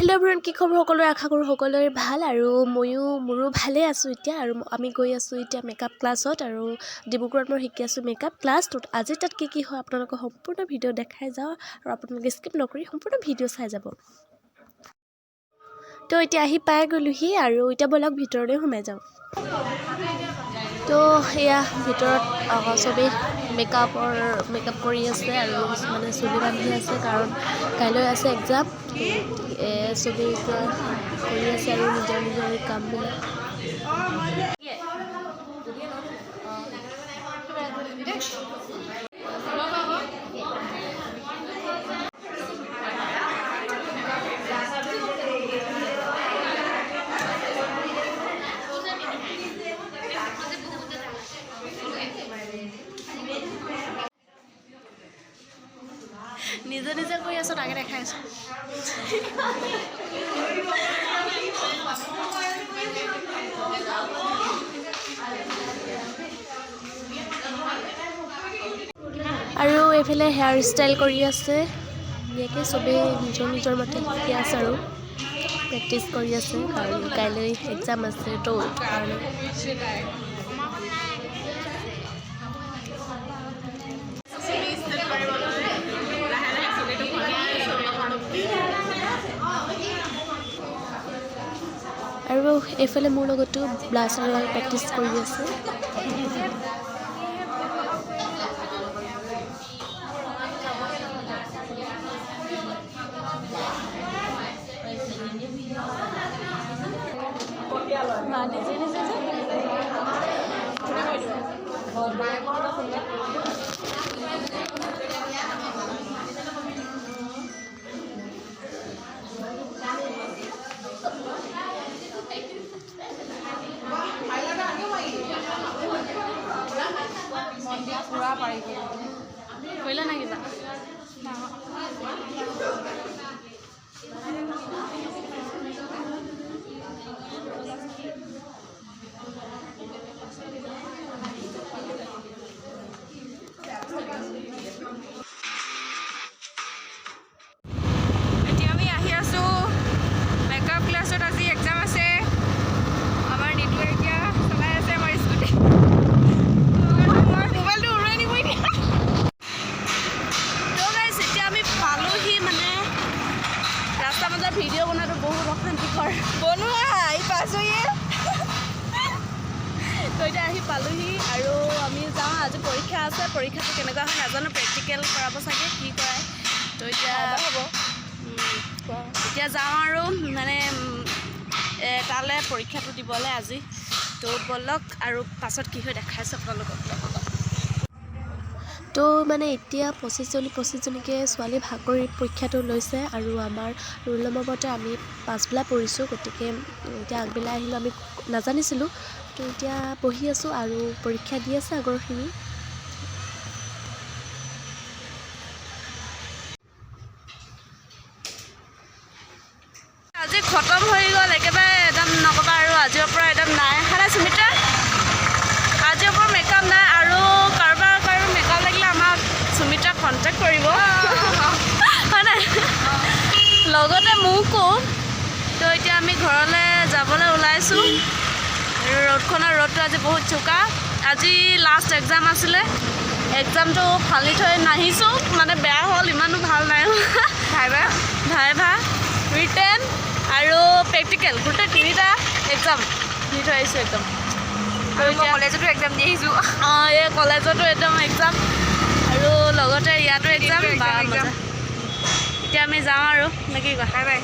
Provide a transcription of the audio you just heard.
Hello' everyone, কি খবৰ সকলোৰে? আশা কৰোঁ সকলোৰে ভাল আৰু মোৰো ভালেই আছোঁ এতিয়া। আৰু আমি গৈ আছোঁ এতিয়া মেকআপ ক্লাছত আৰু ডিব্ৰুগড়ত মই শিকি আছোঁ মেকআপ ক্লাছ। ত' আজি তাত কি হয় আপোনালোকক সম্পূৰ্ণ ভিডিঅ' দেখাই যাওঁ আৰু আপোনালোকে স্কিপ নকৰি সম্পূৰ্ণ ভিডিঅ' চাই যাব। তো এতিয়া আহি পাই গ'লোহি আৰু এতিয়া ব'লক ভিতৰলৈ সোমাই যাওঁ। তো এয়া ভিতৰত চবেই মেকআপ কৰি আছে আৰু মানে চুলি বান্ধি আছে, কাৰণ কাইলৈ আছে এক্সাম। চবেই এতিয়া কৰি আছে আৰু নিজৰ কামবিলাক। নিজে কৰি আছোঁ, তাকে দেখাই আছোঁ। আৰু এইফালে হেয়াৰ ষ্টাইল কৰি আছে। এনেকৈ চবেই নিজৰ মতে শিকি আছে আৰু প্ৰেক্টিচ কৰি আছে, কাৰণ কাইলৈ এক্সাম আছে তো কাৰণে। আৰু এইফালে মোৰ লগতো ব্লাছাৰ প্ৰেক্টিচ কৰি আছে। কৰিলা নে কিবা? এতিয়া আমি আহি আছোঁ মেকআপ ক্লাছত। আজি এক্সাম আছে আমাৰ। নিতুৱে এতিয়া চলাই আছে আমাৰ স্কুটি। মোবাইলটো উৰুৱাই নিবই দিয়া। তো গাইছ, এতিয়া আমি পালোহি। মানে ৰাস্তা মাজত ভিডিঅ' বনোৱাটো বহুত অশান্তিকৰ। বনোৱা আহি পাইছোঁহি। তো এতিয়া আহি পালোহি আৰু আমি যাওঁ। আজি পৰীক্ষা আছে। পৰীক্ষাটো কেনেকুৱা হয় নাজানো, প্ৰেক্টিকেল কৰাব চাগে, কি কৰায়। তো এতিয়া যাওঁ আৰু মানে তালৈ পৰীক্ষাটো দিবলৈ আজি। তো ব'লক আৰু পাছত কি হয় দেখাইছোঁ আপোনালোকক। তো মানে এতিয়া 25জনীকৈ ছোৱালী ভাগ কৰি পৰীক্ষাটো লৈছে আৰু আমাৰ ৰোল নম্বৰ মতে আমি পাছবেলা পৰিছোঁ। গতিকে এতিয়া আগবেলা আহিলোঁ, আমি নাজানিছিলোঁ। তো এতিয়া পঢ়ি আছোঁ আৰু পৰীক্ষা দি আছে আগৰখিনি। আজি খতম হৈ গ'ল একেবাৰে, একদম নক'বা আৰু। আজিৰ পৰা একদম নাই খালে সুমিত্ৰা। আজিৰ পৰা মেকআপ নাই আৰু কাৰোবাৰ মেকআপ লাগিলে আমাক সুমিত্ৰাক কণ্টেক্ট কৰিব, হয় নাই? লগতে মোকো। তো এতিয়া আমি ঘৰলৈ যাবলৈ ওলাইছোঁ। ৰ'দটো আজি বহুত চোকা। আজি লাষ্ট এক্সাম আছিলে। এক্সামটো ফালি থৈ নাহিছোঁ, মানে বেয়া হ'ল, ইমানো ভাল নাই। ভাইভা, ৰিটেন আৰু প্ৰেক্টিকেল, গোটেই 3টা এক্সাম দি থৈ আহিছোঁ একদম। আৰু মই কলেজতো এক্সাম দি আহিছোঁ। এই কলেজতো একদম এক্সাম আৰু লগতে ইয়াতো এক্সাম। এতিয়া আমি যাওঁ আৰু নে কি কোৱা? Bye bye.